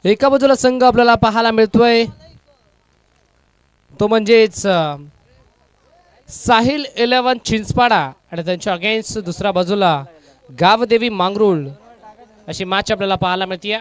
एका बाजूला संघ आपल्याला पाहायला मिळतोय तो म्हणजेच साहिल 11 चिंचपाडा आणि त्यांच्या अगेन्स्ट दुसऱ्या बाजूला गावदेवी मांगरूळ अशी मॅच आपल्याला पाहायला मिळते.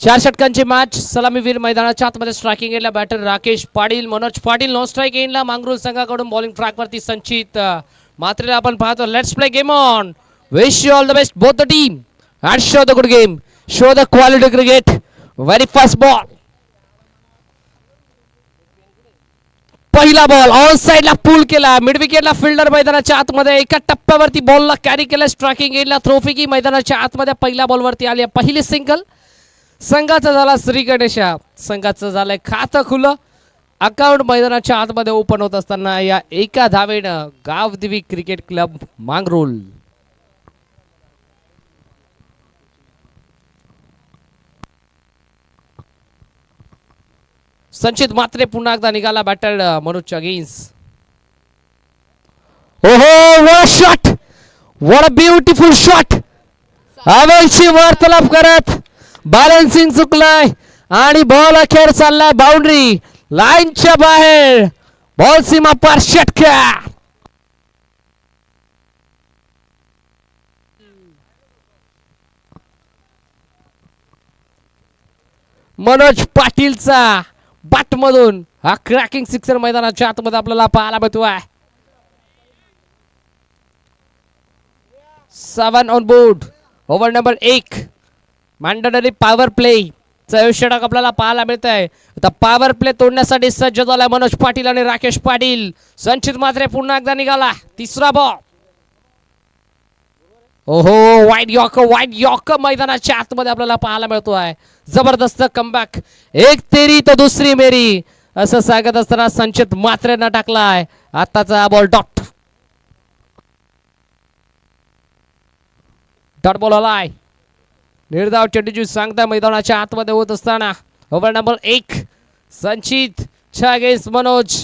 चार षटकांची मॅच. सलामीवीर मैदानाच्या आतमध्ये स्ट्रायकिंग एंडला batter Rakesh Patil, Manoj Patil. Non strike एंडला मांगरूळ संघाकडून बॉलिंग ट्रॅकवरती संचित मात्रेला आपण पाहतो. Let's play game on. Wish you all the best both the team and show the good game, show the quality cricket. Very fast ball. पहिला बॉल ऑन साइडला पुल केला, मिड विकेटला फिल्डर मैदानाच्या आतमध्ये एका टप्प्यावरती बॉलला कॅरी केला. स्ट्रायकिंग एंडला थ्रोफिकी मैदानाच्या आतमध्ये पहिल्या बॉलवरती आली. पहिली सिंगल संघाचा झाला. श्री गणेशा संघाचं झालंय खातं खुलं. अकाउंट मैदानाच्या आतमध्ये ओपन होत असताना या एका धावेनं गावदेवी क्रिकेट क्लब मांगरूळ. संचित मात्रे पुन्हा एकदा निघाला बॅटर मनोजच्या अगेन्स्ट. ओहो what shot, what a beautiful shot. अवेशी वार्तालाप करत बॅलन्सिंग चुकलाय आणि बॉल अखेर चाललाय बाउंड्री लाईनच्या बाहेर. बॉल सीमा पार षटकार. मनोज पाटीलचा बॅट मधून हा क्रॅकिंग सिक्सर मैदानाच्या आतमध्ये आपल्याला पाहायला मिळतोय. 7 on board. Over number 1 mandatory power play चा षटक आपल्याला पाहायला मिळत आहे. आता पॉवर प्ले तोडण्यासाठी सज्ज झालाय मनोज पाटील आणि राकेश पाटील. संचित मात्रे पुन्हा एकदा निघाला. तिसरा बॉल. ओहो वाईड यॉर्क मैदानाच्या आतमध्ये आपल्याला पाहायला मिळतोय. जबरदस्त कमबॅक. एक तेरी तो दुसरी मेरी असं सांगत असताना संचित मात्रेनं टाकलाय आताचा बॉल. डॉट बॉल आलाय. निर्धाव चेंडूची सांगता मैदानाच्या आतमध्ये होत असताना ओव्हर नंबर 1 संचित च्या against Manoj.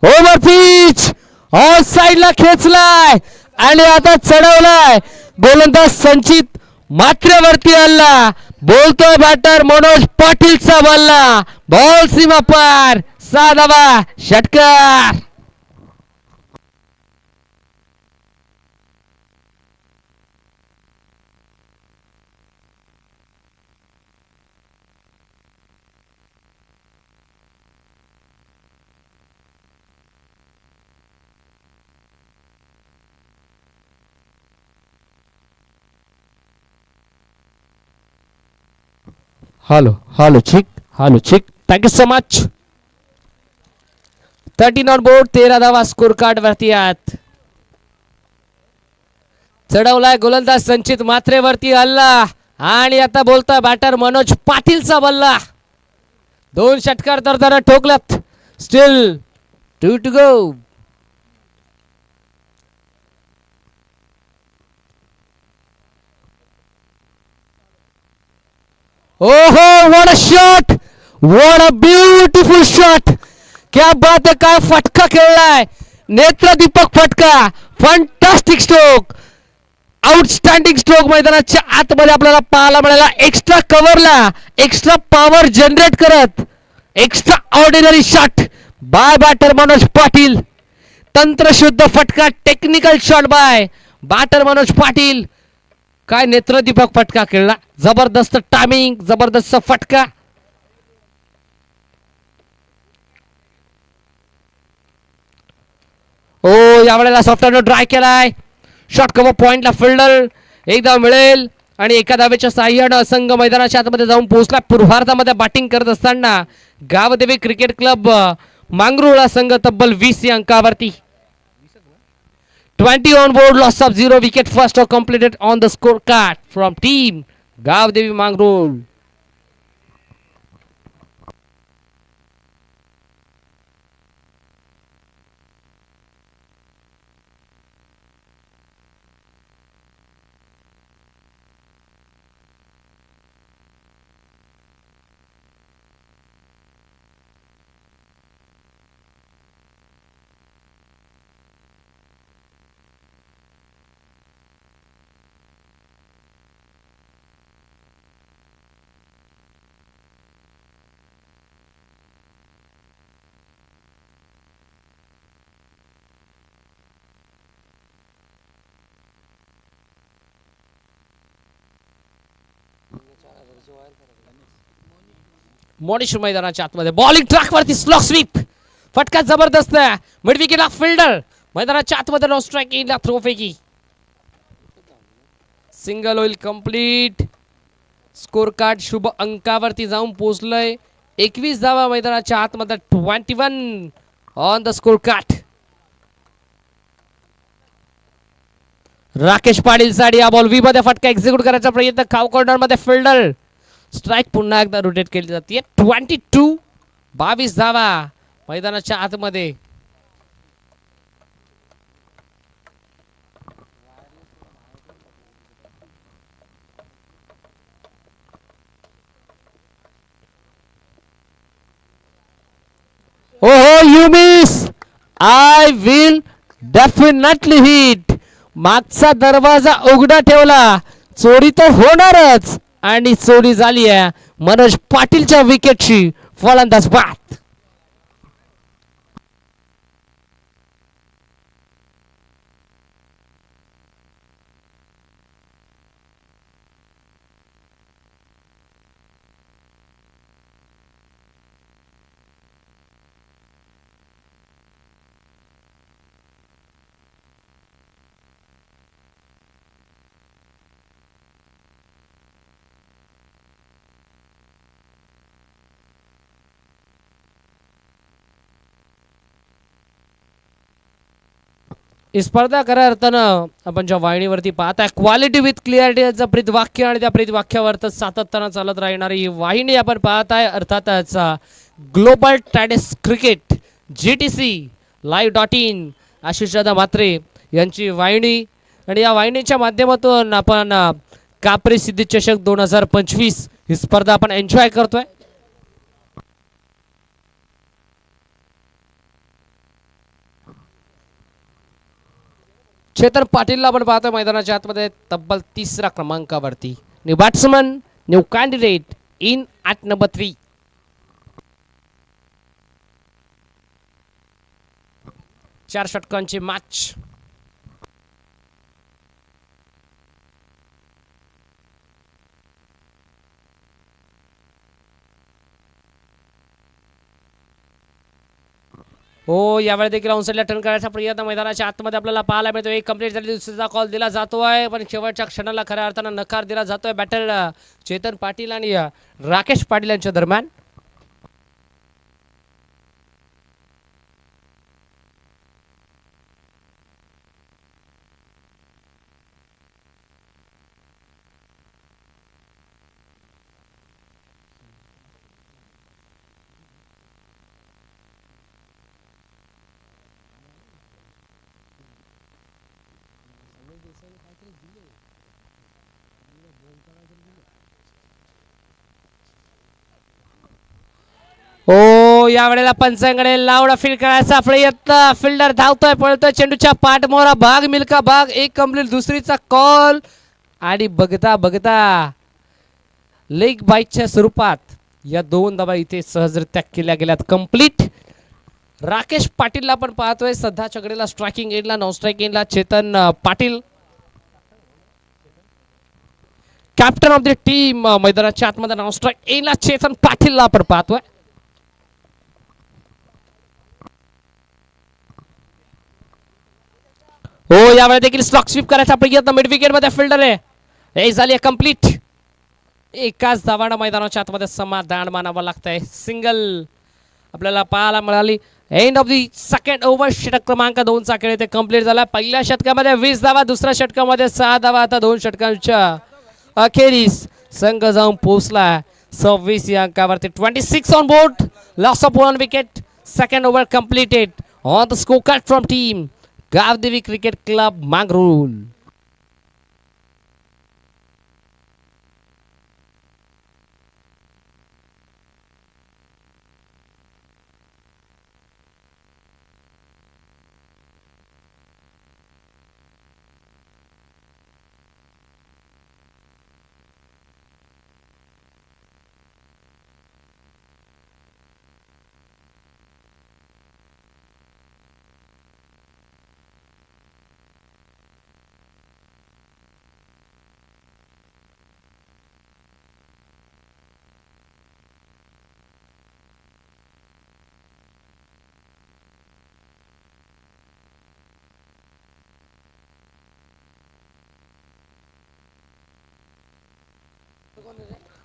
Over pitch on साइडला खेचलाय आणि आता चढवलाय. गोलंदाज संचित मात्रेवरती आला. बोलतोय बॅटर मनोज पाटीलचा बल्ला. बॉल सीमा पार. 6 धावा षटकार. Hello, chick. Thank you so much. 13 on board. 13 धावा स्कोर कार्ड वरती आहेत. चढवलाय गोलंदाज संचित मात्रेवरती हल्ला आणि आता बोलतोय बॅटर मनोज पाटीलचा बल्ला. 2 षटकार तर ठोकलात. Steel 2 to go. ओहो what a shot, what a beautiful shot. क्या बात है. काय फटका खेळलाय. नेत्रदीपक फटका. Fantastic stroke. आउटस्टँडिंग स्ट्रोक मैदानाच्या आतमध्ये आपल्याला पाहायला मिळाला. एक्स्ट्रा कव्हरला एक्स्ट्रा पॉवर जनरेट करत extraordinary shot by batter Manoj Patil. तंत्रशुद्ध फटका. Technical shot by batter Manoj Patil. काय नेत्रदीपक फटका खेळला. जबरदस्त टायमिंग, जबरदस्त फटका. ओ यावेळेला सॉफ्टवेअर ड्राय केलाय. शॉट कव्हर पॉइंटला फिल्डर एक धाव मिळेल आणि एका धावेच्या साह्यानं संघ मैदानाच्या आतमध्ये जाऊन पोहोचला. पूर्वार्धामध्ये बॅटिंग करत असताना गावदेवी क्रिकेट क्लब मांगरुळा संघ तब्बल 20 या अंकावरती. 20 on board, loss of 0 wicket. First over completed on the scorecard from team Gavdevi Mangrol. Monish मैदानाच्या आतमध्ये बॉलिंग ट्रॅक वरती स्लॉक स्वीप. फटका जबरदस्त आहे. मिड विकेटला फिल्डर मैदानाच्या आतमध्ये नो स्ट्राइक इनला थ्रो फेकी. सिंगल होईल कंप्लीट. स्कोर कार्ड शुभ अंकावरती जाऊन पोहोचलंय. 21 धावा मैदानाच्या आतमध्ये 21 on the score card. Rakesh Patil साठी हा बॉल वी मध्ये फटका एक्झिक्यूट करायचा प्रयत्न. खाव कॉर्नर मध्ये फिल्डर. स्ट्राइक पुन्हा एकदा रोटेट केली जाते. 22 धावा मैदानाच्या आतमध्ये. ओहो you miss. I will definitely hit. मागचा दरवाजा उघडा ठेवला. चोरी तर होणारच आणि चोरी झाली आहे मनोज पाटीलच्या विकेटची. फलंदाज बाद. स्पर्धा खऱ्या अर्थानं आपण ज्या वाहिनीवरती पाहताय क्वालिटी विथ क्लिअरिटी याचं ब्रीदवाक्य आणि त्या ब्रीदवाक्यावरच सातत्यानं चालत राहणारी ही वाहिनी आपण पाहताय. अर्थातच global tennis cricket GTC live.in Ashish दादा म्हात्रे यांची वाहिनी. आणि या वाहिनीच्या माध्यमातून आपण कापरी सिद्धी चषक 2025 ही स्पर्धा आपण एन्जॉय करतोय. चेतन पाटीलला आपण पाहतोय मैदानाच्या आतमध्ये तब्बल 3रा क्रमांकावरती. New batsman, new candidate in at number 3. 4 षटकांची मॅच. हो यावेळी देखील ऑनसाइडला टर्न करायचा प्रयत्न मैदानाच्या आतमध्ये आपल्याला पाहायला मिळतो. एक कंप्लीट झाली. दुसरीचा कॉल दिला जातोय पण शेवटच्या क्षणाला खऱ्या अर्थानं नकार दिला जातोय बॅटर चेतन पाटील आणि राकेश पाटील यांच्या दरम्यान. हो यावेळेला पंचांकडे लावडा फील्ड करायचा प्रयत्न. फिल्डर धावतोय पळतोय. चेंडूच्या पाठमोरा भाग मिल्का भाग. एक कंप्लीट. दुसरीचा कॉल आणि बघता बघता लेग बाईटच्या स्वरूपात या 2 धावा इथे सहजरित्या केल्या गेल्यात कंप्लीट. राकेश पाटीलला आपण पाहतोय सध्याच्या घडीला स्ट्रायकिंग एंडला. नॉन स्ट्रायकिंग एंडला Chetan Patil captain of the team. मैदानाच्या आतमध्ये नॉन स्ट्राइक एंडला चेतन पाटीलला आपण पाहतोय. हो यावेळी देखील स्लॉक स्वीप करायचा प्रयत्न. मिड विकेट मध्ये फिल्डर आहे. झाली कंप्लीट. एकाच धावानं मैदानाच्या आतमध्ये समाधान मानावं लागतंय. सिंगल आपल्याला पाहायला मिळाली. End of the second over. षटक क्रमांक 2 चा खेळ इथे कंप्लीट झाला. पहिल्या षटकामध्ये 20 धावा, दुसऱ्या षटकामध्ये 6 धावा. आता 2 षटकांच्या अखेरीस संघ जाऊन पोहोचला 26 या अंकावरती. 26 on board. Loss of 1 wicket. Second over completed on the score card from team Gavdevi cricket club Mangrul.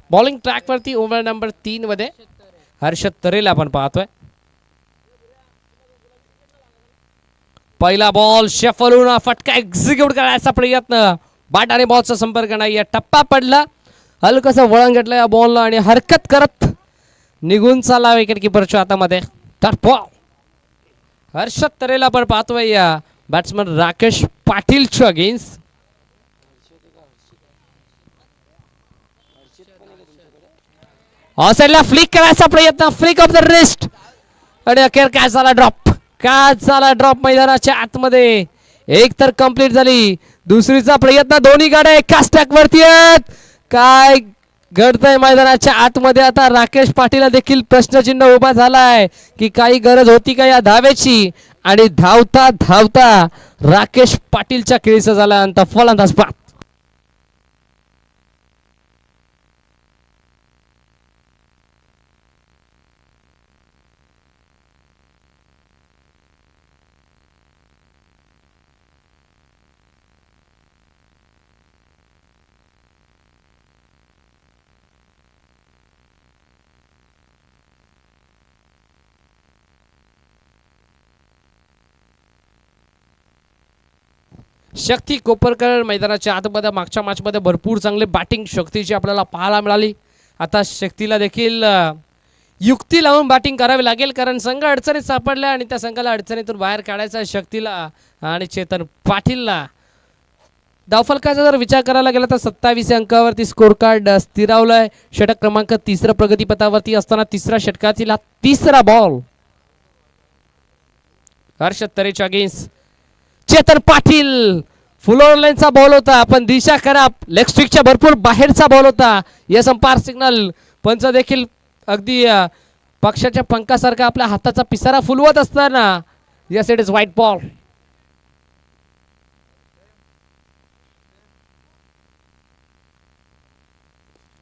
Bowling track वरती ओव्हर नंबर 3 मध्ये हर्षद तरेला आपण पाहतोय. पहिला बॉल शेफलून फटका एक्झिक्यूट करायचा प्रयत्न. बॅट आणि बॉलचा संपर्क नाही. टप्पा पडला. हलकसं वळण घेतलं या बॉलला आणि हरकत करत निघून चालला विकेट किपरच्या हातामध्ये. हर्षद तरेला आपण पाहतोय या बॅट्समन राकेश पाटीलच्या अगेन्स्ट. ऑफसाइडला फ्लिक करायचा प्रयत्न. फ्लिक ऑफ द रिस्ट आणि अखेर काय झाला ड्रॉप. काय झाला ड्रॉप मैदानाच्या आतमध्ये. एक तर कंप्लीट झाली. दुसरीचा प्रयत्न. दोन्ही गाड्या एकाच ट्रॅक वरती आहेत. काय घडतंय मैदानाच्या आतमध्ये. आता राकेश पाटीलला देखील प्रश्नचिन्ह उभा झालाय की काही गरज होती का या धावेची. आणि धावता धावता राकेश पाटीलच्या खेळीचा झाला अंत. फलंदाज बाद. शक्ती कोपरकर मैदानाच्या आतमध्ये मागच्या मॅचमध्ये भरपूर चांगले बॅटिंग शक्तीची आपल्याला पाहायला मिळाली. आता शक्तीला देखील युक्ती लावून बॅटिंग करावी लागेल कारण संघ अडचणीत सापडला आणि त्या संघाला अडचणीतून बाहेर काढायचा शक्तीला आणि चेतन पाटीलला. धावफलकाचा जर विचार करायला गेला तर 27 अंकावरती स्कोर कार्ड स्थिरावलाय. षटक क्रमांक 3 प्रगतीपथावरती असताना तिसऱ्या षटकातील तिसरा बॉल हर्षद तरेच्या अगेन्स्ट. चेतन पाटील फुल लाईनचा बॉल होता पण दिशा खराब. लेग स्ट्रिकच्या भरपूर बाहेरचा बॉल होता. Yes umpire signal. पंच देखील अगदी पक्षाच्या पंखासारखा आपल्या हाताचा पिसारा फुलवत असताना yes it is white ball.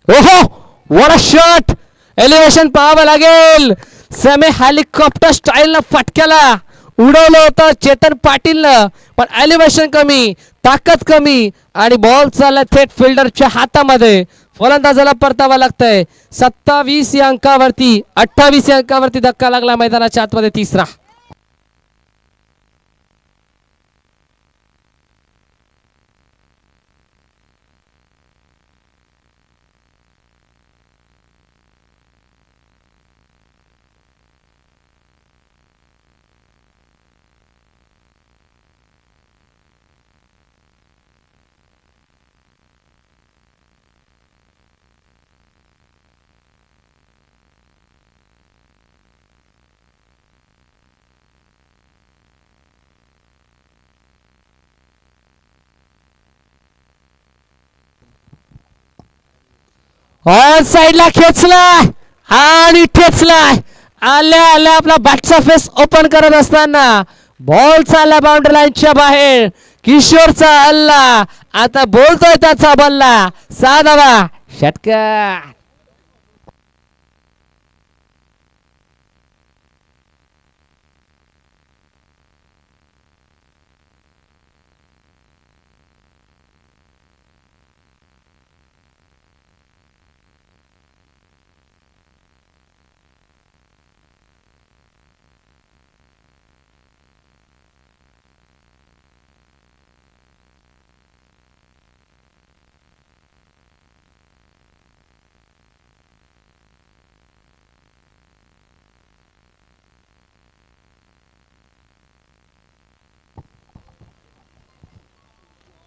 ओहो व्हाट अ शॉट. एलिव्हेशन पाहावं लागेल. सेमी हेलिकॉप्टर स्टाईल न फटक्याला उडवलं होतं चेतन पाटीलनं पण एलिव्हेशन कमी, ताकद कमी आणि बॉल चालला थेट फिल्डरच्या हातामध्ये. फलंदाजाला परतावा लागतंय. 27 या अंकावरती 28 या अंकावरती धक्का लागला मैदानाच्या आतमध्ये तिसरा. ऑन साइडला खेचलाय आणि ठेचलाय. आल्या आल्या आपला बॅटचा फेस ओपन करत असताना बॉल चालला बाउंड्री लाईनच्या बाहेर. किशोरचा हल्ला आता बोलतोय त्याचा बल्ला. 6 धावा. षटकार.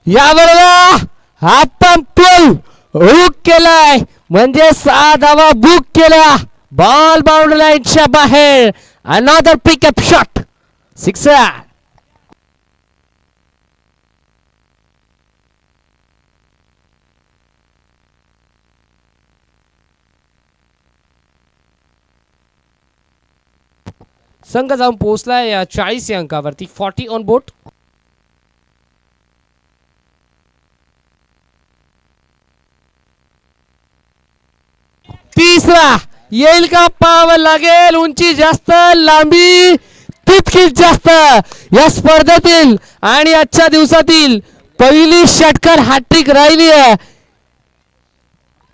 यावेळेला हा पंपूल हुक केलाय म्हणजे 6 धावा बुक केला. बॉल बाउंड्री लाईनच्या बाहेर. Another pickup shot. सिक्सर. संघ जाऊन पोहोचलाय 40 या अंकावरती. 40 ऑन बोट. तिसरा येईल का पाहावं लागेल. उंची जास्त, लांबी तितकीच जास्त या स्पर्धेतील आणि आजच्या दिवसातील पहिली षटकार हॅट्रिक राहिली आहे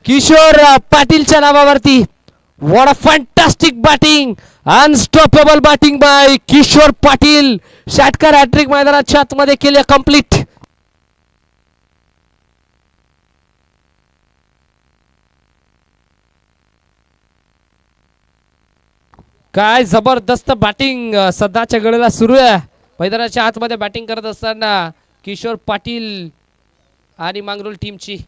किशोर पाटीलच्या नावावरती. What a fantastic batting. Unstoppable batting by Kishor Patil. षटकार हॅट्रिक मैदानाच्या आतमध्ये केले कंप्लीट. काय जबरदस्त बॅटिंग सध्याच्या घडीला सुरू आहे. मैदानाच्या आतमध्ये बॅटिंग करत असताना किशोर पाटील आणि मांगरोल टीमची.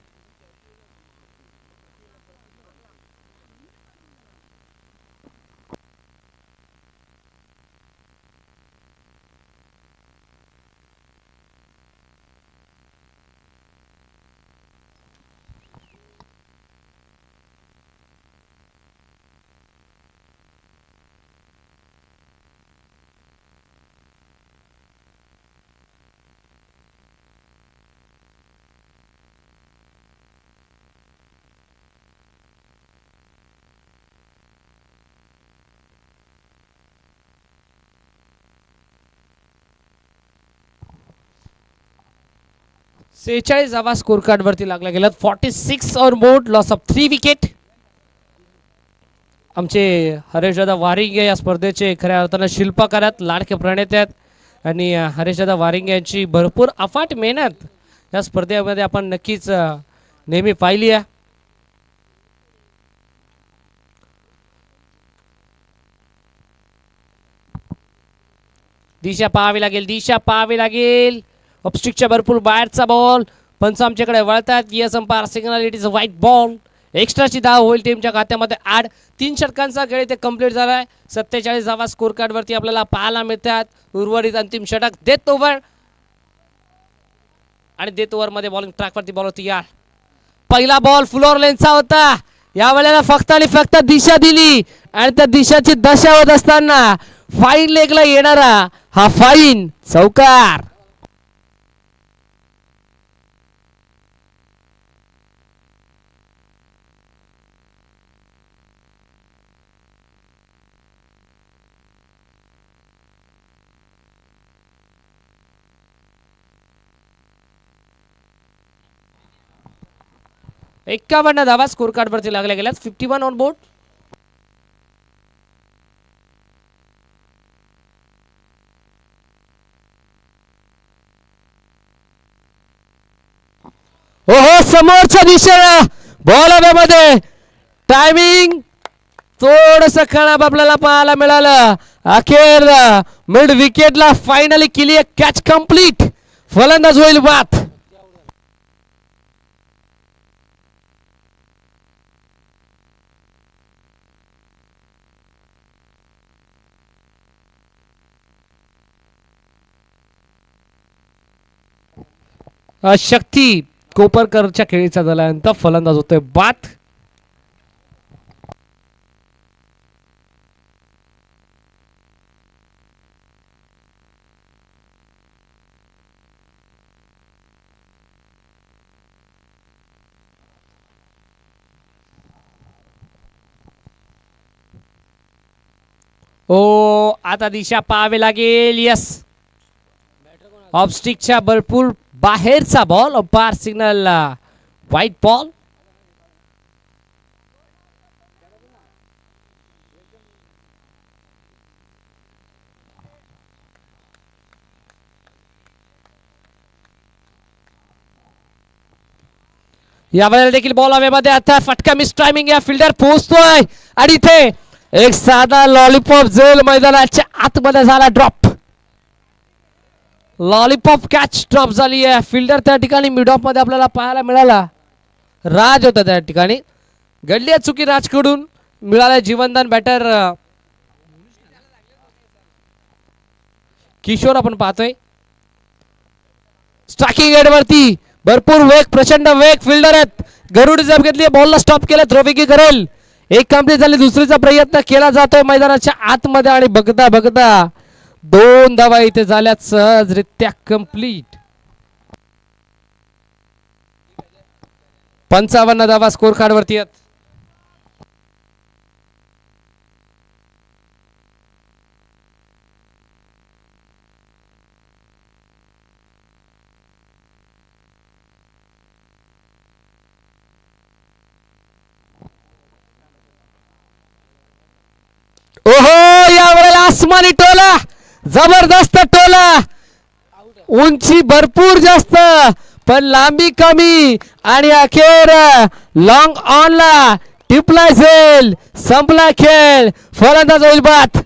सेहेचाळीस धावा स्कोर कार्ड वरती लागला गेला. 46 on board. Loss of 3 wicket. आमचे हरेशदादा वारिंगे या स्पर्धेचे खऱ्या अर्थानं शिल्पकार आहेत, लाडके प्रणेते आहेत. आणि हरेशदादा वारिंगे यांची भरपूर अफाट मेहनत या स्पर्धेमध्ये आपण नक्कीच नेहमी पाहिली आहे. दिशा पाहावी लागेल. दिशा पाहावी लागेल. ऑपस्टिकच्या भरपूर बाहेरचा बॉल. पंच आमच्याकडे वळतात. Yes umpire signal. It is a wide ball. एक्स्ट्राची धाव होईल टीमच्या खात्यामध्ये ॲड. 3 षटकांचा खेळ इथे कंप्लीट झालाय. 47 धावा स्कोर कार्ड वरती आपल्याला पाहायला मिळतात. उर्वरित अंतिम षटक डेथ ओव्हर. आणि डेथ ओव्हर मध्ये बॉलिंग ट्रॅक वरती बॉल होती यार. पहिला बॉल फ्लोअर लेनचा होता. या वेळेला फक्त आणि फक्त दिशा दिली आणि त्या दिशाची दशा होत असताना फाईन लेगला येणारा हा फाईन चौकार. एकावन्न धावा स्कोर कार्ड वरती लागल्या गेल्यात. 51 ऑन बोर्ड. ओहो समोरच्या दिशेला बॉल हवेमध्ये. टायमिंग थोडस खराब आपल्याला पाहायला मिळालं. अखेर मिड विकेटला फायनली केली कॅच कंप्लीट. फलंदाज होईल बात. शक्ती कोपरकरच्या खेळीचा झाल्यानंतर फलंदाज होतोय बात. ओ आता दिशा पाहावी लागेल. यस ऑफस्टिकच्या भरपूर बाहेरचा ball. Umpire signal white ball. यावेळेला देखील बॉल हवेमध्ये. आता फटका मिस टायमिंग. या फिल्डर पोहोचतोय आणि इथे एक साधा लॉलीपॉप झेल मैदानाच्या आतमध्ये झाला ड्रॉप. लॉलीपॉप कॅच ड्रॉप झाली आहे. फिल्डर त्या ठिकाणी मिड ऑफ मध्ये आपल्याला पाहायला मिळाला. राज होता त्या ठिकाणी. घडली आहे चुकी राजकडून. मिळालं जीवनदान बॅटर किशोर आपण पाहतोय. स्ट्रायकिंग एड वरती भरपूर वेग, प्रचंड वेग. फिल्डर आहेत. गरुड जब घेतली, बॉलला स्टॉप केलं. थ्रोविकी करेल. एक कंप्लीट झाली. दुसरीचा प्रयत्न केला जातोय मैदानाच्या आतमध्ये आणि बघता बघता 2 धावा इथे झाल्यात सहजरित्या कंप्लीट. 55 धावा स्कोर कार्ड वरती आहेत. ओहो, यावेळेला आसमानी टोला, जबरदस्त टोला. उंची भरपूर जास्त पण लांबी कमी आणि अखेर लॉंग ऑनला टिपला झेल. संपला खेळ. फलंदाज होईल बाद.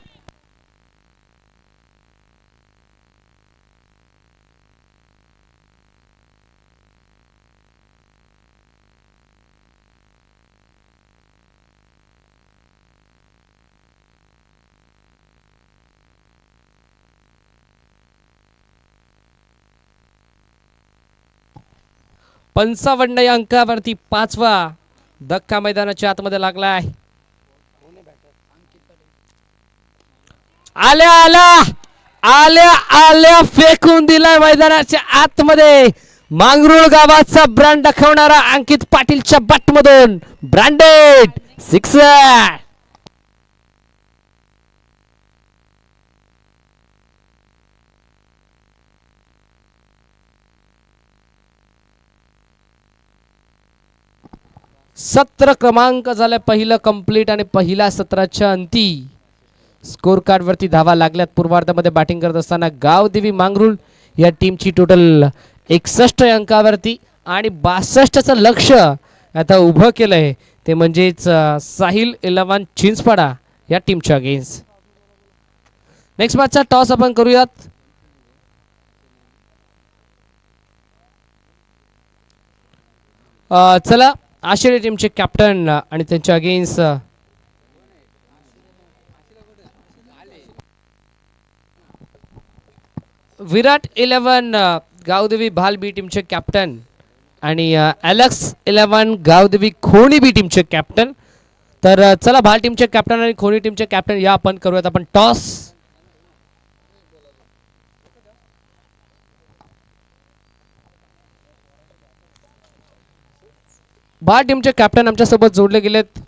पंचावन्न या अंकावरती 5वा धक्का मैदानाच्या आतमध्ये लागलाय. आल्या आल्या आल्या आल्या फेकून दिलाय मैदानाच्या आतमध्ये. मांगरूळ गावाचा ब्रँड दाखवणारा अंकित पाटीलच्या बॅट मधून ब्रँडेड सिक्सर. सत्र क्रमांक झालाय पहिलं कंप्लीट आणि पहिल्या सत्राच्या अंती स्कोर कार्ड वरती धावा लागल्यात. पूर्वार्धामध्ये बॅटिंग करत असताना गावदेवी मांगरूळ या टीमची टोटल 61 अंकावरती आणि 62चं लक्ष आता उभं केलंय ते म्हणजेच साहिल 11 चिंचपाडा या टीमच्या अगेन्स्ट. नेक्स्ट मॅचचा टॉस आपण करूयात. चला आशिया टीमचे कॅप्टन आणि त्यांच्या अगेन्स्ट विराट 11 गावदेवी भाल बी टीमचे कॅप्टन आणि एलेक्स 11 गावदेवी खोणी बी टीमचे कॅप्टन. तर चला भाल टीमचे कॅप्टन आणि खोणी टीमचे कॅप्टन या आपण करूयात आपण टॉस. भाल टीमचे कॅप्टन आमच्या सोबत जोडले गेलेत.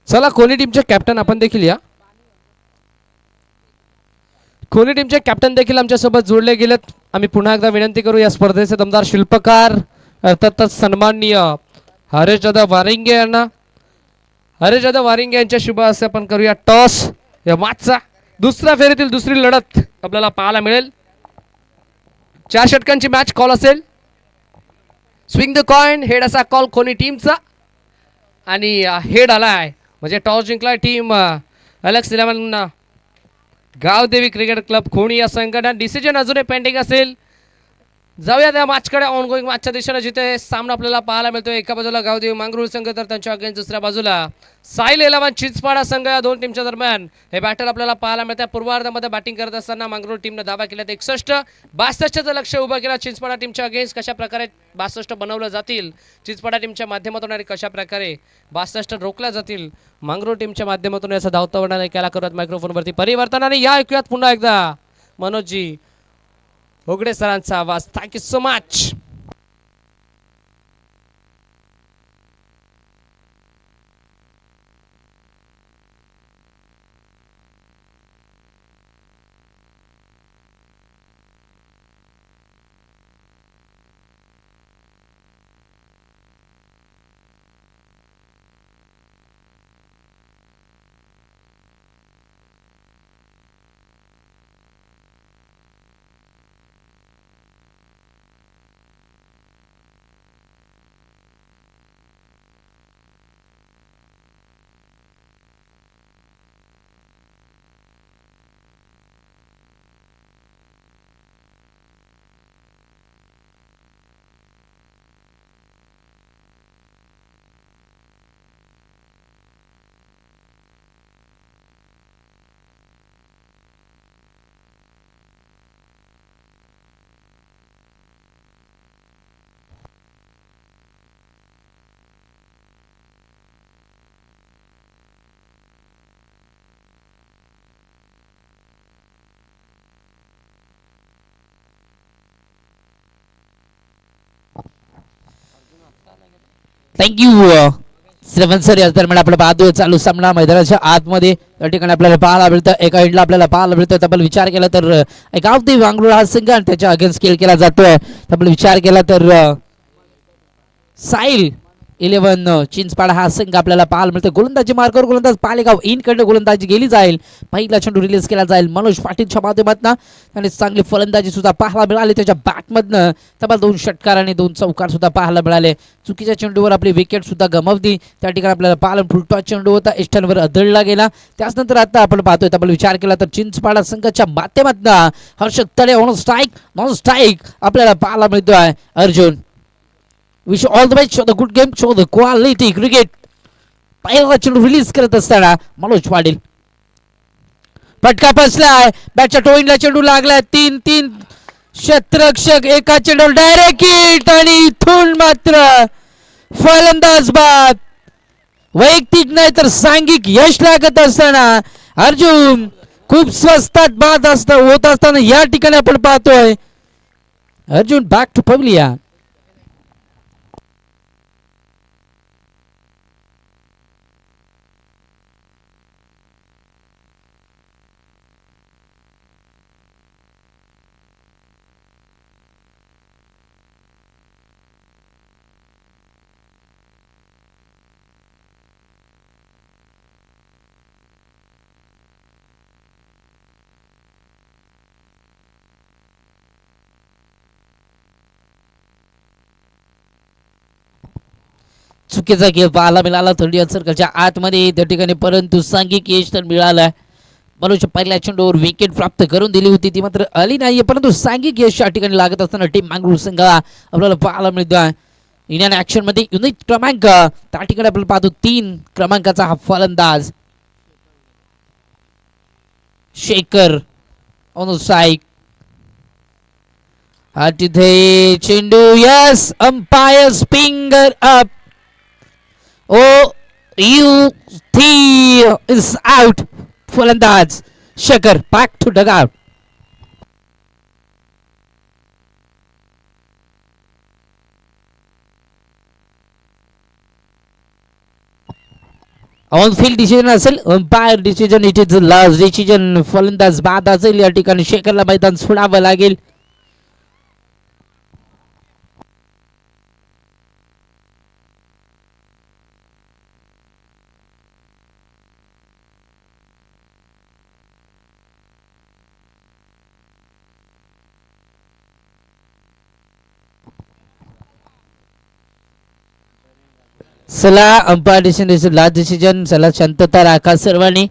चला कोणी टीमचे कॅप्टन आपण देखील या. कोणी टीमचे कॅप्टन देखील आमच्या सोबत जोडले गेलेत. आम्ही पुन्हा एकदा विनंती करू या स्पर्धेचे दमदार शिल्पकार अर्थातच सन्माननीय हरेश दादा वारिंगे यांना. हरेश दादा वारिंगे यांच्या शुभ हस्ते आपण करूया टॉस. या मॅचचा दुसऱ्या फेरीतील दुसरी लढत आपल्याला पाहायला मिळेल. 4 षटकांची मॅच कॉल असेल. स्विंग द कॉइन हेड असा कॉल कोणी टीमचा आणि हेड आलाय म्हणजे टॉस जिंकलाय team Alex 11 Gavdevi cricket club Khoni या संघटना. डिसिजन अजूनही पेंडिंग असेल. जाऊया त्या मॅचकडे. ऑनगोईंग मॅचच्या दिशेने जिथे सामना आपल्याला पाहायला मिळतो. एका बाजूला गावदेवी मांगरूळ संघ तर त्यांच्या अगेन्स्ट दुसऱ्या बाजूला साहिल 11 चिंचपाडा संघ. या दोन टीमच्या दरम्यान हे बॅटल आपल्याला पाहायला मिळते. पूर्वार्धामध्ये बॅटिंग करत असताना मांगरूळ टीमने दावा केल्यात 61. 62चं लक्ष उभं केलं चिंचपाडा टीमच्या अगेन्स्ट. कशा प्रकारे 62 बनवलं जातील चिंचपाडा टीमच्या माध्यमातून आणि कशा प्रकारे 62 रोखल्या जातील मांगरूळ टीमच्या माध्यमातून याचा धावता वर्णन केला करत मायक्रोफोनवरती परिवर्तन. आणि या ऐकूयात पुन्हा एकदा मनोजजी होगडे सरांचा आवाज. Thank you so much. थँक्यू श्रवण सर. याच दरम्यान आपलं पाहतोय चालू सामना मैदानाच्या आतमध्ये त्या ठिकाणी आपल्याला पाहायला मिळतं. एका एंडला आपल्याला पाहायला मिळतं. आपण विचार केला तर एक अवधी वांगळूर हा संघ आणि त्याच्या अगेन्स्ट खेळ केला जातोय. आपण विचार केला तर साईल 11 चिंचपाडा हा संघ आपल्याला पाहायला मिळतो. गोलंदाजी मार्गावर गोलंदाज पालेगाव इनकडे गोलंदाजी गेली जाईल. पहिला चेंडू रिलीज केला जाईल मनोज पाटीलच्या माध्यमातून आणि चांगली फलंदाजी सुद्धा पाहायला मिळाली त्याच्या बॅटमधनं. तब्बल 2 षटकार आणि 2 चौकार सुद्धा पाहायला मिळाले. चुकीच्या चेंडूवर आपली विकेट सुद्धा गमावली. त्या ठिकाणी आपल्याला पाहायला फुलटॉस चेंडू होता एस्टनवर अदळला गेला. त्याचनंतर आता आपण पाहतोय आपण विचार केला तर चिंचपाडा संघाच्या माध्यमातून हर्षद तळे ऑन स्ट्राईक आपल्याला पाहायला मिळतोय. Arjun wish all the best. Show the good game, show the quality cricket. पहिला चेंडू रिलीज करत असताना मनोज पाटील फटका बसलाय. बॅटच्या टोईंगला चेंडू लागलाय. 3-3 क्षेत्ररक्षक एका चेंडूवर डायरेक्ट हिट आणि इथून मात्र फलंदाज बाद. वैयक्तिक नाही तर सांघिक यश लागत असताना अर्जुन खूप स्वस्तात बाद होत असताना या ठिकाणी आपण पाहतोय अर्जुन बॅक टू पवलिया. चुकीचा खेळ पाहायला मिळाला थर्डी सर्कलच्या आतमध्ये त्या ठिकाणी, परंतु सांघिक यश तर मिळालं. मनोजच्या पहिल्या चेंडूवर विकेट प्राप्त करून दिली होती ती मात्र आली नाहीये, परंतु सांघिक यश या ठिकाणी लागत असताना टीम मंगळूर संघाला आपल्याला पाहायला मिळतं. इंडियन ऍक्शन मध्ये युनिट क्रमांक त्या ठिकाणी आपल्याला पाहतो 3 क्रमांकाचा हा फलंदाज शेखर ऑन स्ट्राईक. तिथे चेंडू यस अंपायर फिंगर अप. यू थी इज आउट. फलंदाज Shekhar back to dugout. On field decision असेल, umpire decision, it is last decision. फलंदाज बाद असेल, या ठिकाणी शेखरला मैदान सोडावं लागेल. चला अंपायर डिसिजन लास्ट डिसिजन. चला शांतता राखा सर्वांनी.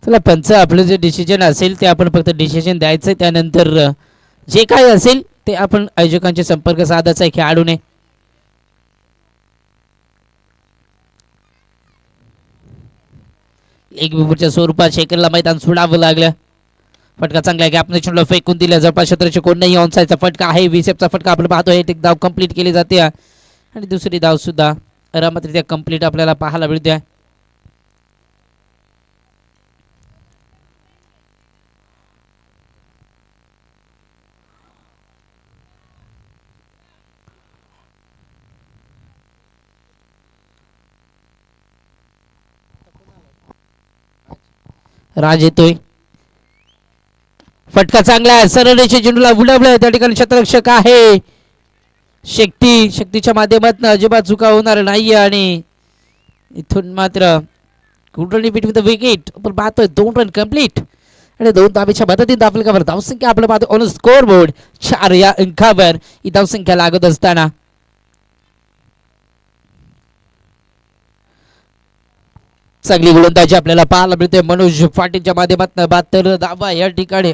चला पंच आपलं जे डिसिजन असेल ते आपण फक्त डिसिजन द्यायचं, त्यानंतर जे काही असेल ते आपण आयोजकांचे संपर्क साधायचा आहे खेळाडूने. एक विकेटच्या स्वरूपात शेखरला मैदान सोडावं लागलं. फटका चांगला आहे, आपण चेंडूला फेकून दिला. जवळपास क्षेत्राचे कोणताही ऑनसाईडचा फटका आहे. विसेपचा फटका आपण पाहतोय. एक धाव कंप्लीट केली जाते आणि दुसरी धाव सुद्धा आरामातरित्या कंप्लीट आपल्याला पाहायला मिळते. राज येतोय. फटका चांगला आहे. सरळ रेषे चेंडूला उडवलं. त्या ठिकाणी क्षेत्ररक्षक आहे शक्तीच्या माध्यमातून अजिबात चुका होणार नाहीये आणि इथून मात्र कुठली बिटवीन द विकेट आपण पाहतोय. 2 रन कंप्लीट आणि 2 धावेच्या मदतीने आपल्यावर धावसंख्या आपलं पाहतो ऑन स्कोर बोर्ड 4 या अंकावर ही धावसंख्या लागत असताना चांगली गोलंदाजी आपल्याला पाहायला मिळते. मनोज पाटीलच्या माध्यमातून 72 धावा या ठिकाणी,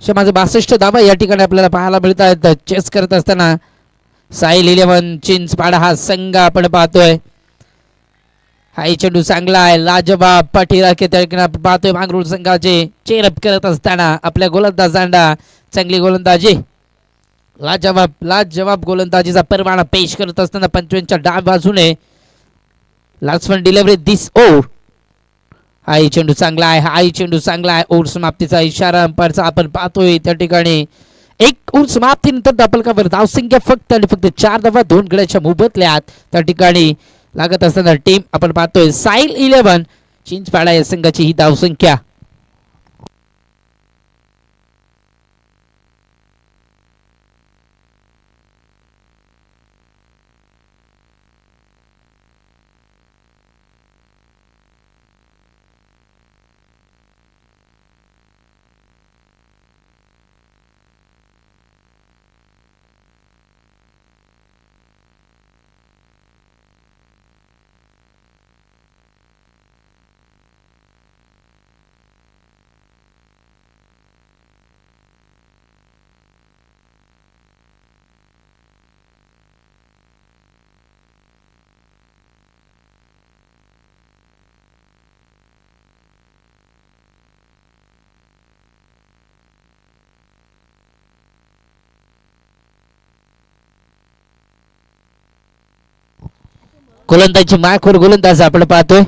माझे 62 धावा या ठिकाणी आपल्याला पाहायला मिळत आहेत. चेस करत असताना साईल 11 चिंचपाडा हा संघ आपण पाहतोय. हाही चेंडू चांगला आहे, लाजवाब पाठीराखे त्या पाहतोय. मांगरूळ संघाचे चेरअप करत असताना आपल्या गोलंदाजांना चांगली गोलंदाजी, लाजवाब गोलंदाजीचा परवाना पेश करत असताना पंचवीसच्या डाव बाजूने लास्ट वन डिलिव्हरी दिस ओव्हर. हाही चेंडू चांगला आहे, ओव्हर समाप्तीचा इशारा अंपायरचा आपण पाहतोय. त्या ठिकाणी एक ओव्हर समाप्तीनंतर धावफलकावर धावसंख्या फक्त आणि फक्त 4 धावा 2 गड्याच्या मोबदल्यात त्या ठिकाणी लागत असताना टीम आपण पाहतोय साईल 11 चिंचपाडा या संघाची ही धावसंख्या. गोलंदाजी मायखोर गोलंदाज आपण पाहतोय.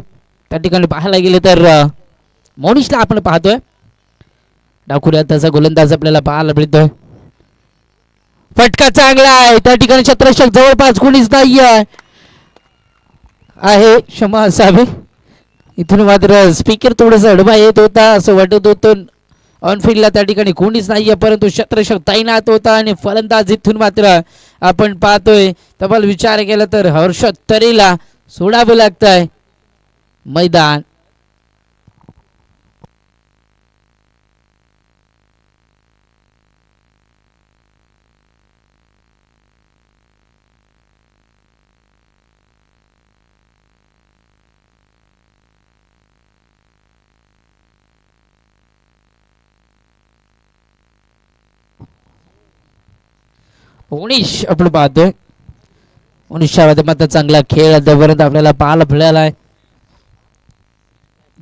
त्या ठिकाणी पाहायला गेले तर मोनिशला आपण पाहतोय. डाकुऱ्या त्याचा गोलंदाज आपल्याला पाहायला मिळतोय. फटका चांगला आहे, त्या ठिकाणी क्षेत्ररक्षक जवळपास कोणीच नाही आहे, क्षमा असावी. इथून मात्र स्पीकर थोडंसं अडवा येत होता असं वाटत होतं. ऑनफिल्डला त्या ठिकाणी कोणीच नाहीये, परंतु क्षेत्ररक्षक तैनात होता आणि फलंदाज इथून मात्र आपण पाहतोय. तब्बल विचार केला तर हर्षद तरेला सोडावं लागतंय मैदान. उणीश आपण पाहतोय. उणीसच्या माध्यमात चांगला खेळ आतापर्यंत आपल्याला पाहायला मिळाला आहे.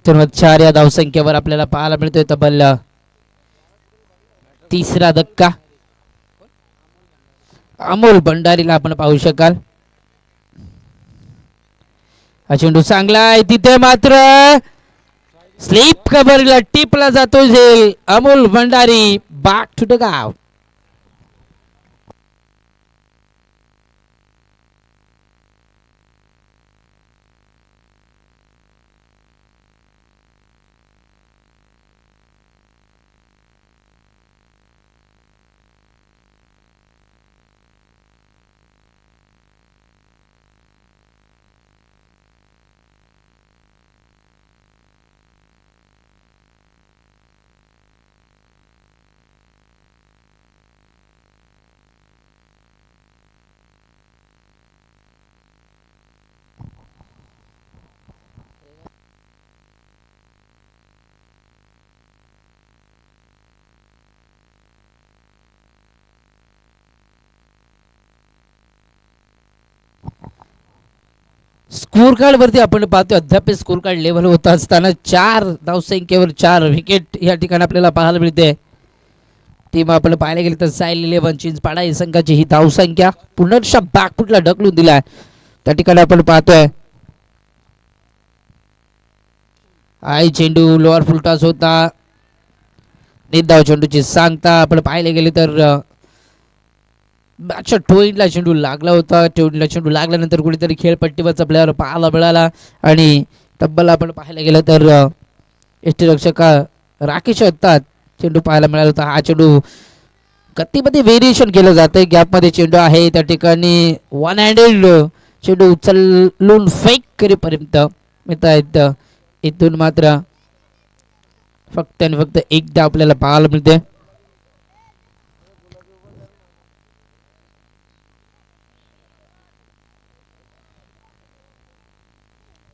4 या धावसंख्येवर आपल्याला पाहायला मिळतोय. तब्बल तिसरा धक्का अमोल भंडारीला आपण पाहू शकाल. हा चेंडू चांगला आहे, तिथे मात्र स्लीप कव्हरला टिपला जातो झेल. Amol Bhandari back to the गाव. स्कोर कार्ड वरती आपण पाहतोय अद्याप स्कोर कार्ड लेवल होत असताना 4 धावसंख्येवर 4 विकेट या ठिकाणी आपल्याला पाहायला मिळते. टीम आपण पाहायला गेले तर साईल 11 चिंचपाडा या संघाची ही धावसंख्या पुनर्शा बॅकफुटला ढकलून दिलाय. त्या ठिकाणी आपण पाहतोय आई चेंडू लोअर फुलटॉस होता. निर्धाव चेंडूची सांगता आपण पाहायला गेले तर टोईनला चेंडू लागला होता. टोईनला चेंडू लागल्यानंतर कुठेतरी खेळपट्टीवरचा प्लेअर पाहायला मिळाला आणि तब्बल आपण पाहायला गेलं तर यष्टीरक्षक राकेश असतात चेंडू पाहायला मिळाला होता. हा चेंडू गतीमध्ये व्हेरिएशन केलं जातं. गॅपमध्ये चेंडू आहे त्या ठिकाणी वन हँडेड चेंडू उचलून फेक करेपर्यंत मिळत आहेत. इथून मात्र फक्त आणि फक्त एकदा आपल्याला पाहायला मिळते.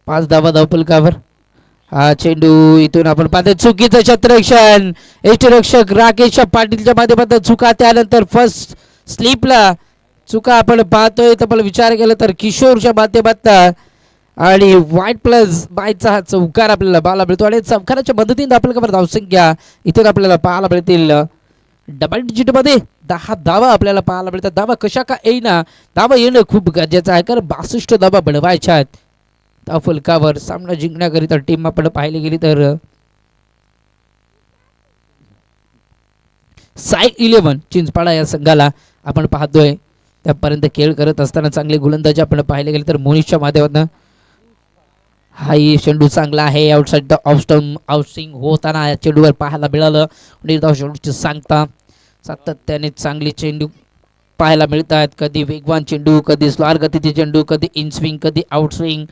पाच धावा धावफलकावर. हा चेंडू इथून आपण पाहतो चुकीचं क्षेत्ररक्षण. यष्टीरक्षक राकेश पाटीलच्या माध्यमातून चुका, त्यानंतर फर्स्ट स्लिपला चुका आपण पाहतोय तर आपण विचार केला तर किशोरच्या माध्यमातून आणि वाईट प्लस बायचा हा चौकार आपल्याला पाहायला मिळतो आणि चौकाराच्या मदतीने आपल्याला धावसंख्या इथून आपल्याला पाहायला मिळतील डबल डिजिटमध्ये 10 धावा आपल्याला पाहायला मिळतात. धावा कशा का येईना, धावा येणं खूप गरजेचं आहे कारण 62 धावा बनवायच्या आहेत. त्या फलकावर सामना जिंकण्याकरिता टीम आपण पाहिली गेली तर साई 11 चिंचपाडा या संघाला आपण पाहतोय त्यापर्यंत खेळ करत असताना चांगले गोलंदाजी आपण पाहिले गेले तर मोनिशच्या माध्यमातून हाही चेंडू चांगला आहे. आउटसाइड द ऑफस्टंप आउटस्विंग होताना या चेंडूवर पाहायला मिळालं. निर्धाव चेंडूची सांगता सातत्याने चांगली चेंडू पाहायला मिळत आहेत. कधी वेगवान चेंडू, कधी स्लॉर गतीचे चेंडू, कधी इनस्विंग, कधी आउटस्विंग.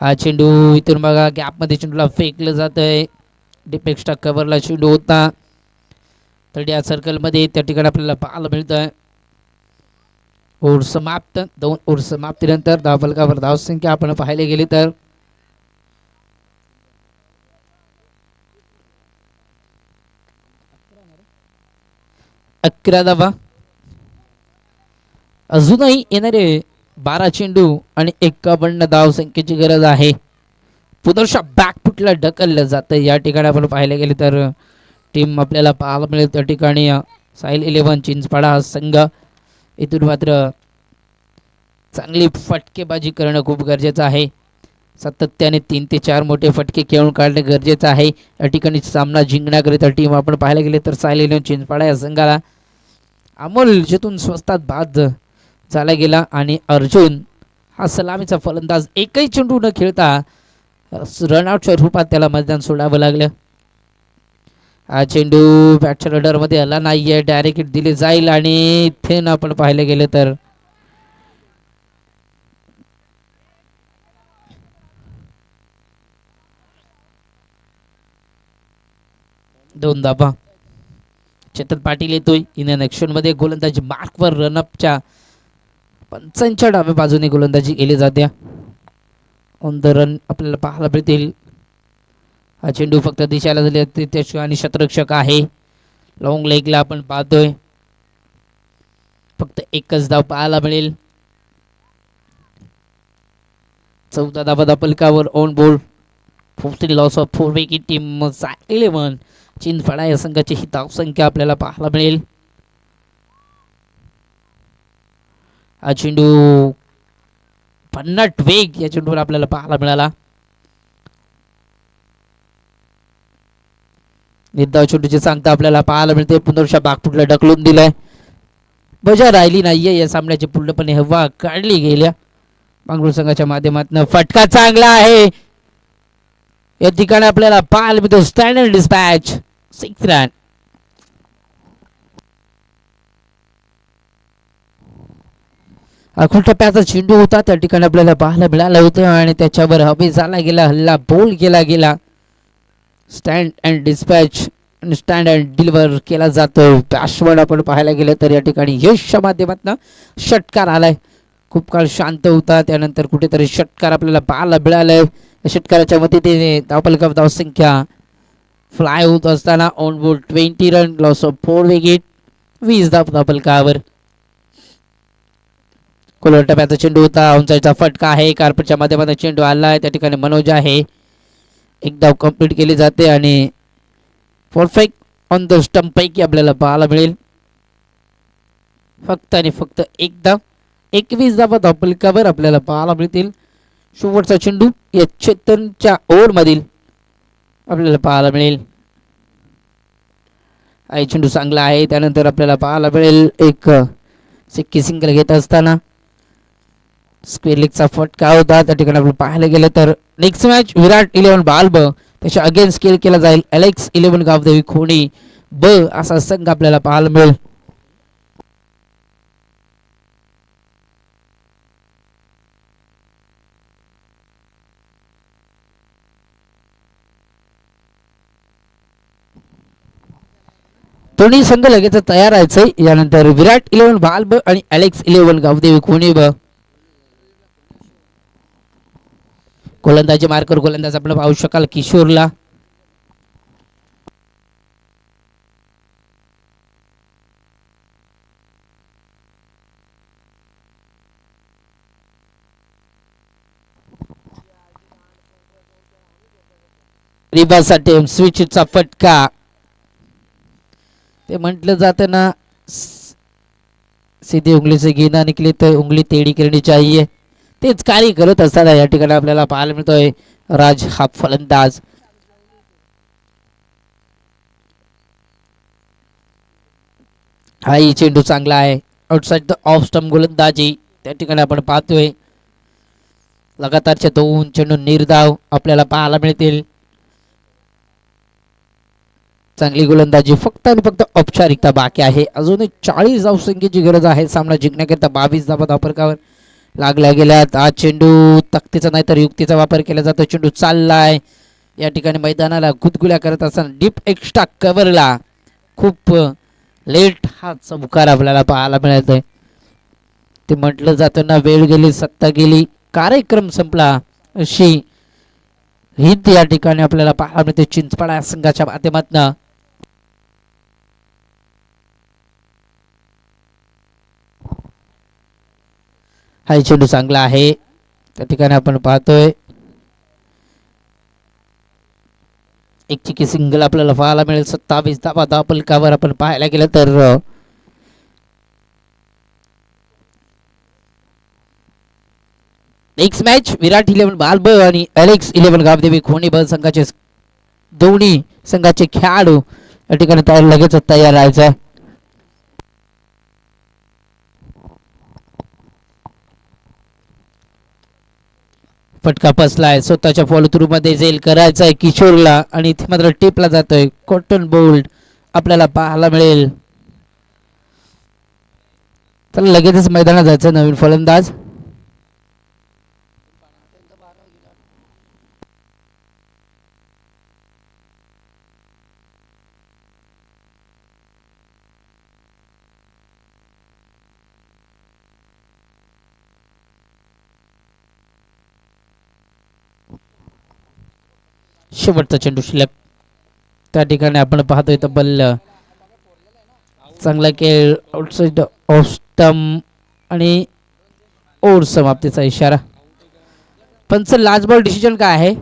हा चेंडू इथून बघा गॅपमध्ये चेंडूला फेकलं जात आहे. डिपेक्स्टा कव्हरला चेंडू होता तर या सर्कलमध्ये त्या ठिकाणी आपल्याला पाहायला मिळतं आहे. ओव्हर समाप्त. 2 ओव्हर समाप्तीनंतर धावफलकावर धावसंख्या आपण पाहायला गेली तर 11 धावा. अजूनही येणारे 12 चेंडू आणि 51 धावसंख्येची गरज आहे. पुनर्शा बॅकफुटला ढकललं जातं या ठिकाणी आपण पाहायला गेले तर टीम आपल्याला पाहायला मिळेल त्या ठिकाणी साईल 11 चिंचपाडा हा संघ. इथून मात्र चांगली फटकेबाजी करणं खूप गरजेचं आहे. सातत्याने 3 ते 4 मोठे फटके खेळून काढणे गरजेचं आहे. या ठिकाणी सामना जिंकण्याकरिता टीम आपण पाहायला गेले तर साईल 11 चिंचपाडा या संघाला अमोल जेतून स्वस्तात बाद झाला गेला आणि अर्जुन हा सलामीचा फलंदाज एकही चेंडू न खेळता रनआउटच्या रूपात त्याला मैदान सोडावं लागलं. हा चेंडू बॅटच्या रडारमध्ये आला नाहीये, डायरेक्ट हिट दिले जाईल आणि इथे आपण पाहायला गेलं तर दोन धाबा. चेतन पाटील येतोय इंडियन ऍक्शन मध्ये गोलंदाजी मार्कवर रनअपच्या 55 डाव्या बाजूने गोलंदाजी केली जाते. ऑन द रन आपल्याला पाहायला मिळतील. हा चेंडू फक्त दिशाला झाले त्याशिवाय आणि शतरक्षक आहे. लॉंग लेगला आपण पाहतोय फक्त एकच धाव पाहायला मिळेल. 14 धावा फलकावर on board. 14 loss of 4 wicket team 11 Chinchpada या संघाची ही धावसंख्या आपल्याला पाहायला मिळेल. हा चेंडू भन्नाट वेग या चेंडूवर आपल्याला पाहायला मिळाला. निर्धाव चेंडूची सांगता आपल्याला पाहायला मिळते. पुनर्शा बागफुटला ढकलून दिलाय. बजा राहिली नाहीये या सामन्याची पूर्णपणे हवा काढली गेल्या. बंगळुरू संघाच्या माध्यमातून फटका चांगला आहे. या ठिकाणी आपल्याला पाहायला मिळतो स्टँडर्ड डिस्पॅच 6 रन. अखोल टप्प्याचा चेंडू होता त्या ठिकाणी आपल्याला पाहायला मिळालं होतं आणि त्याच्यावर हवे झाला गेला, हल्ला बोल केला गेला. Stand and dispatch stand and deliver केला जातो. बॅट्समन आपण पाहायला गेलं तर या ठिकाणी यशच्या माध्यमातून षटकार आलाय. खूप काळ शांत होता त्यानंतर कुठेतरी षटकार आपल्याला पाहायला मिळालाय. षटकाराच्या मदतीने धावफलकावर धावसंख्या फ्लाय होत असताना on board 20 run loss of 4 wicket 20 धाव धावफलकावर. कोलर टप्प्याचा चेंडू होता. ऑनसाइडचा फटका आहे. कार्पेटच्या माध्यमातून चेंडू आलाय त्या ठिकाणी मनोज आहे. एक धाव कंप्लीट केली जाते आणि परफेक्ट ऑन द स्टंप पैकी आपल्याला पाहायला मिळेल. फक्त आणि फक्त एक धाव 21 धावा धावफलकावर आपल्याला पाहायला मिळतील. शेवटचा चेंडू या चेतनच्या ओव्हर मधील आपल्याला पाहायला मिळेल. हा चेंडू चांगला आहे. त्यानंतर आपल्याला पाहायला मिळेल एक सिक्की सिंगल घेत असताना स्क्वेअर लेगचा फटका होता त्या ठिकाणी आपण पाहायला गेलं तर नेक्स्ट मॅच विराट 11 बाल्ब त्याच्या अगेन्स्ट खेळ केला जाईल. एलेक्स 11 गावदेवी खोणी ब असा संघ आपल्याला पाहायला मिळेल. दोन्ही संघ लगेच तयार राहायचंय. यानंतर विराट 11 बाल्ब आणि एलेक्स 11 गावदेवी खोणी ब गोलंदाजी मार्कर गोलंदाज आपण पाहू शकाल किशोरला. रिबासा टीम स्विचचा फटका. ते म्हटलं जातं ना, सीधी उंगली से गेंदा निकली तो उंगली टेढ़ी करनी चाहिए. तेच कार्य करत असताना या ठिकाणी आपल्याला पाहायला मिळतोय राज हा फलंदाज. हाही चेंडू चांगला आहे. आउटसाइड द ऑफ स्टंप गोलंदाजी त्या ठिकाणी आपण पाहतोय. लगातारचे 2 चेंडू निर्धाव आपल्याला पाहायला मिळतील. चांगली गोलंदाजी. फक्त आणि फक्त औपचारिकता बाकी आहे. अजूनही 40 धावसंख्येची गरज आहे सामना जिंकण्याकरिता. 22 धावा धावफलकावर लागल्या गेल्यात. आज चेंडू तक्तीचा नाही तर युक्तीचा वापर केला जातो. चेंडू चाललाय या ठिकाणी मैदानाला गुदगुल्या करत असताना डीप एक्स्ट्रा कव्हरला खूप लेट हा चमकार आपल्याला पाहायला मिळतोय. ते म्हटलं जातं ना, वेळ गेली सत्ता गेली कार्यक्रम संपला अशी हित या ठिकाणी आपल्याला पाहायला मिळते चिंचपाडा संघाच्या माध्यमातून. हा चेंडू चांगला आहे त्या ठिकाणी आपण पाहतोय. एक चिकी सिंगल आपल्याला पाहायला मिळेल. 27 धावा धावफलकावर आपण पाहायला गेलं तर नेक्स्ट मॅच विराट 11 बालब आणि एलेक्स 11 गावदेवी खोणी बल संघाचे दोन्ही संघाचे खेळाडू या ठिकाणी लगेच तयार राहायचं. फटका फसलाय. स्वतःच्या फॉलो थ्रू मध्ये झेल करायचा आहे किशोरला आणि इथे मात्र टिपला जातोय. कॉटन बोल्ड आपल्याला पाहायला मिळेल. तर लगेचच मैदानात जायचं नवीन फलंदाज. शेवटचा चेंडू शिल्लक त्या ठिकाणी आपण पाहतोय तब्बल चांगला खेळ आउटसाइड ऑफ स्टंप आणि ओव्हर समाप्तीचा इशारा. पंच लास्ट बॉल डिसिजन काय आहे?